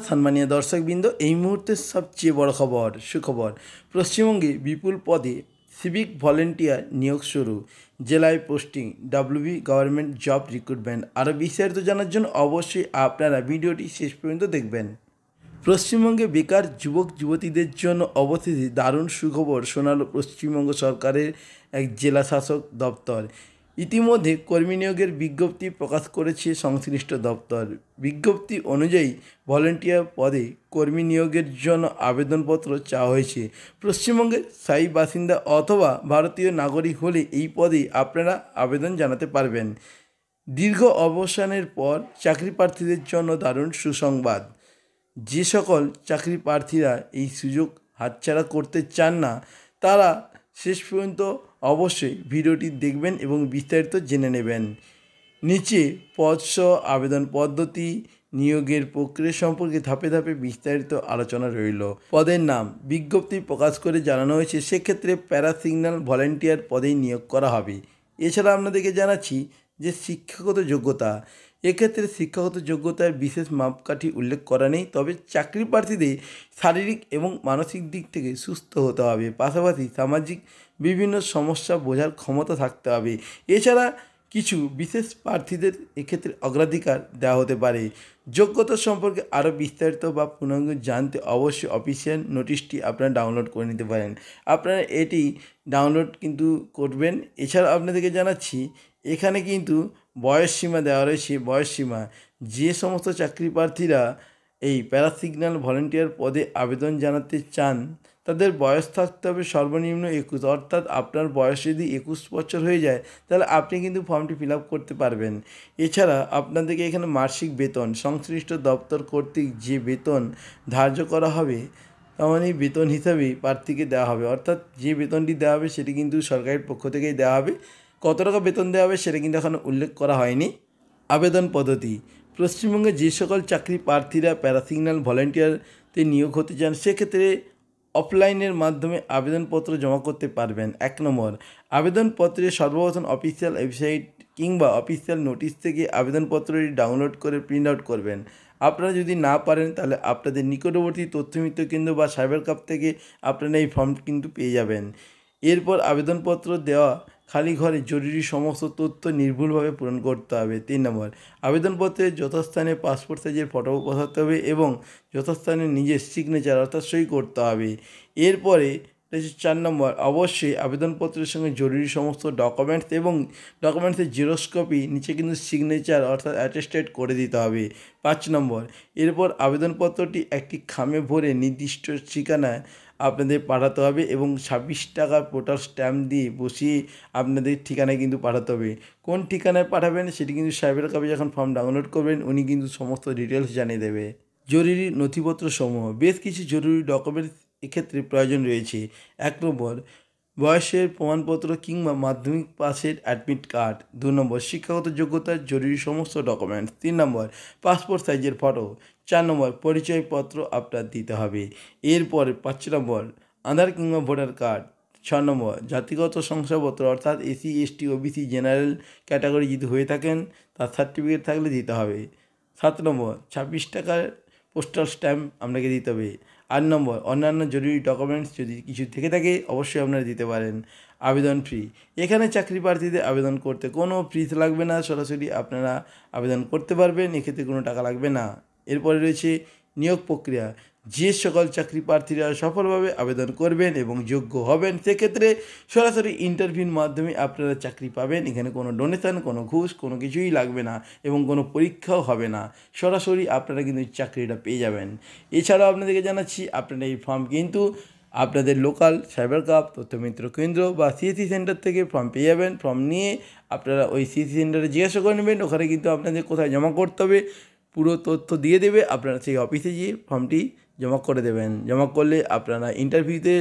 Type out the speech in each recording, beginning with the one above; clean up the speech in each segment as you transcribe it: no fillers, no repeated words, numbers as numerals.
সম্মানীয় দর্শকবৃন্দ, এই মুহূর্তের সবচেয়ে বড় খবর, সুখবর। পশ্চিমবঙ্গে বিপুল পদে সিভিক ভলেন্টিয়ার নিয়োগ শুরু। জেলায় posting, WB government job recruitment. আরও বিস্তারিত জানার জন্য অবশ্যই আপনারা ভিডিওটি শেষ পর্যন্ত দেখবেন। পশ্চিমবঙ্গে বেকার যুবক যুবতীদের জন্য অবশেষে দারুণ সুখবর শোনালো পশ্চিমবঙ্গ সরকারের এক জেলা শাসক দপ্তর। ইতিমধ্যে কর্মী নিয়োগের বিজ্ঞপ্তি প্রকাশ করেছে সংশ্লিষ্ট দপ্তর। বিজ্ঞপ্তি অনুযায়ী ভলেন্টিয়ার পদে কর্মী নিয়োগের জন্য আবেদনপত্র চাওয়া হয়েছে। পশ্চিমবঙ্গের স্থায়ী বাসিন্দা অথবা ভারতীয় নাগরিক হলে এই পদে আপনারা আবেদন জানাতে পারবেন। দীর্ঘ অবসানের পর চাকরি প্রার্থীদের জন্য দারুণ সুসংবাদ। যে সকল চাকরি প্রার্থীরা এই সুযোগ হাতছাড়া করতে চান না, তারা শেষ পর্যন্ত অবশ্যই ভিডিওটি দেখবেন এবং বিস্তারিত জেনে নেবেন। নিচে পদসহ আবেদন পদ্ধতি, নিয়োগের প্রক্রিয়া সম্পর্কে ধাপে ধাপে বিস্তারিত আলোচনা রইল। পদের নাম বিজ্ঞপ্তি প্রকাশ করে জানানো হয়েছে, সেক্ষেত্রে প্যারাসিগন্যাল ভলেন্টিয়ার পদেই নিয়োগ করা হবে। এছাড়া আপনাদেরকে জানাচ্ছি যে শিক্ষাগত যোগ্যতা, এক্ষেত্রে শিক্ষাগত যোগ্যতার বিশেষ মাপকাঠি উল্লেখ করা নেই, তবে চাকরি প্রার্থীদের শারীরিক এবং মানসিক দিক থেকে সুস্থ হতে হবে, পাশাপাশি সামাজিক বিভিন্ন সমস্যা বোঝার ক্ষমতা থাকতে হবে। এছাড়া কিছু বিশেষ প্রার্থীদের এক্ষেত্রে অগ্রাধিকার দেওয়া হতে পারে। যোগ্যতা সম্পর্কে আরও বিস্তারিত বা পূর্ণাঙ্গ জানতে অবশ্যই অফিসিয়াল নোটিশটি আপনারা ডাউনলোড করে নিতে পারেন। আপনারা এটি ডাউনলোড কিন্তু করবেন। এছাড়া আপনাদেরকে জানাচ্ছি, এখানে কিন্তু বয়সসীমা দেওয়া রয়েছে। বয়সসীমা, যে সমস্ত চাকরি প্রার্থীরা এই প্যারাসিগন্যাল ভলেন্টিয়ার পদে আবেদন জানাতে চান, তাদের বয়স থাকতে হবে সর্বনিম্ন 21। অর্থাৎ আপনার বয়স যদি 21 বছর হয়ে যায়, তাহলে আপনি কিন্তু ফর্মটি ফিল আপ করতে পারবেন। এছাড়া আপনাদেরকে এখানে মাসিক বেতন সংশ্লিষ্ট দপ্তর কর্তৃক যে বেতন ধার্য করা হবে, তেমনই বেতন হিসাবেই প্রার্থীকে দেওয়া হবে। অর্থাৎ যে বেতনটি দেওয়া হবে সেটি কিন্তু সরকারের পক্ষ থেকেই দেওয়া হবে। কত টাকা বেতন দেওয়া হবে সেটা কিন্তু এখন উল্লেখ করা হয়নি। আবেদন পদ্ধতি, পশ্চিমবঙ্গে যে সকল চাকরি প্রার্থীরা প্যারাসিগন্যাল ভলেন্টিয়ারতে নিয়োগ হতে চান, সেক্ষেত্রে অফলাইনের মাধ্যমে আবেদনপত্র জমা করতে পারবেন। 1 নম্বর, আবেদনপত্রে সর্বপ্রথম অফিসিয়াল ওয়েবসাইট কিংবা অফিসিয়াল নোটিশ থেকে আবেদনপত্রটি ডাউনলোড করে প্রিন্ট আউট করবেন। আপনারা যদি না পারেন, তাহলে আপনাদের নিকটবর্তী তথ্যমিত্র কেন্দ্র বা সাইবার ক্যাফে থেকে আপনারা এই ফর্ম কিন্তু পেয়ে যাবেন। এরপর আবেদনপত্র দেওয়া খালি ঘরে জরুরি সমস্ত তথ্য নির্ভুলভাবে পূরণ করতে হবে। 3 নম্বর, আবেদনপত্রে যথাস্থানে পাসপোর্ট সাইজের ফটো বসাতে হবে এবং যথাস্থানে নিজের সিগনেচার অর্থাৎ সই করতে হবে। এরপরে 4 নম্বর, অবশ্যই আবেদনপত্রের সঙ্গে জরুরি সমস্ত ডকুমেন্টস এবং ডকুমেন্টসের জেরক্স কপি নিচে কিন্তু সিগনেচার অর্থাৎ অ্যাটেস্টেড করে দিতে হবে। 5 নম্বর, এরপর আবেদনপত্রটি একটি খামে ভরে নির্দিষ্ট ঠিকানায় আপনাদের পাঠাতে হবে এবং 26 টাকা পোর্টাল স্ট্যাম্প দিয়ে বসিয়ে আপনাদের ঠিকানায় কিন্তু পাঠাতে হবে। কোন ঠিকানায় পাঠাবেন সেটি কিন্তু সাইবার ক্যাফে যখন ফর্ম ডাউনলোড করবেন, উনি কিন্তু সমস্ত ডিটেলস জানিয়ে দেবে। জরুরি নথিপত্র সমূহ, বেশ কিছু জরুরি ডকুমেন্টস এক্ষেত্রে প্রয়োজন রয়েছে। 1 নম্বর, বয়সের প্রমাণপত্র কিংবা মাধ্যমিক পাসের অ্যাডমিট কার্ড। 2 নম্বর, শিক্ষাগত যোগ্যতার জরুরি সমস্ত ডকুমেন্টস। 3 নম্বর, পাসপোর্ট সাইজের ফটো। 4 নম্বর, পরিচয়পত্র আপনার দিতে হবে। এরপরে 5 নম্বর, আধার কিংবা ভোটার কার্ড। 6 নম্বর, জাতিগত শংসাপত্র অর্থাৎ SC, ST, OBC, general category যদি হয়ে থাকেন তার সার্টিফিকেট থাকলে দিতে হবে। 7 নম্বর, 26 টাকার পোস্টাল স্ট্যাম্প আপনাকে দিতে হবে। 8 নম্বর, অন্যান্য জরুরি ডকুমেন্টস যদি কিছু থেকে থাকে অবশ্যই আপনারা দিতে পারেন। আবেদন ফি, এখানে চাকরি প্রার্থীদের আবেদন করতে কোনো ফিস লাগবে না, সরাসরি আপনারা আবেদন করতে পারবেন, এক্ষেত্রে কোনো টাকা লাগবে না। এরপরে রয়েছে নিয়োগ প্রক্রিয়া, যে সকল চাকরি প্রার্থীরা সফলভাবে আবেদন করবেন এবং যোগ্য হবেন, সেক্ষেত্রে সরাসরি ইন্টারভিউর মাধ্যমে আপনারা চাকরি পাবেন। এখানে কোনো ডোনেশন, কোনো ঘুষ, কোনো কিছুই লাগবে না এবং কোনো পরীক্ষাও হবে না, সরাসরি আপনারা কিন্তু চাকরিটা পেয়ে যাবেন। এছাড়াও আপনাদেরকে জানাচ্ছি, আপনারা এই ফর্ম কিন্তু আপনাদের লোকাল সাইবার ক্যাফে, তথ্যমিত্র কেন্দ্র বা সিএসসি সেন্টার থেকে ফর্ম পেয়ে যাবেন। ফর্ম নিয়ে আপনারা ওই সিএসসি সেন্টারে জিজ্ঞাসা করে নেবেন, ওখানে কিন্তু আপনাদের কোথায় জমা করতে হবে পুরো তথ্য দিয়ে দেবে। আপনারা সেই অফিসে গিয়ে ফর্মটি জমা করে দেবেন। জমা করলে আপনারা ইন্টারভিউতে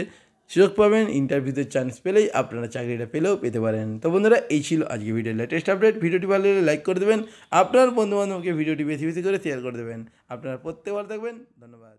সুযোগ পাবেন। ইন্টারভিউতে চান্স পেলেই আপনারা চাকরিটা পেলেও পেতে পারেন। তো বন্ধুরা, এই ছিল আজকে ভিডিওর লেটেস্ট আপডেট। ভিডিওটি ভালো লাগলে লাইক করে দেবেন, আপনার বন্ধুবান্ধবকে ভিডিওটি বেশি বেশি করে শেয়ার করে দেবেন। আপনারা প্রত্যেক ভালো থাকবেন। ধন্যবাদ।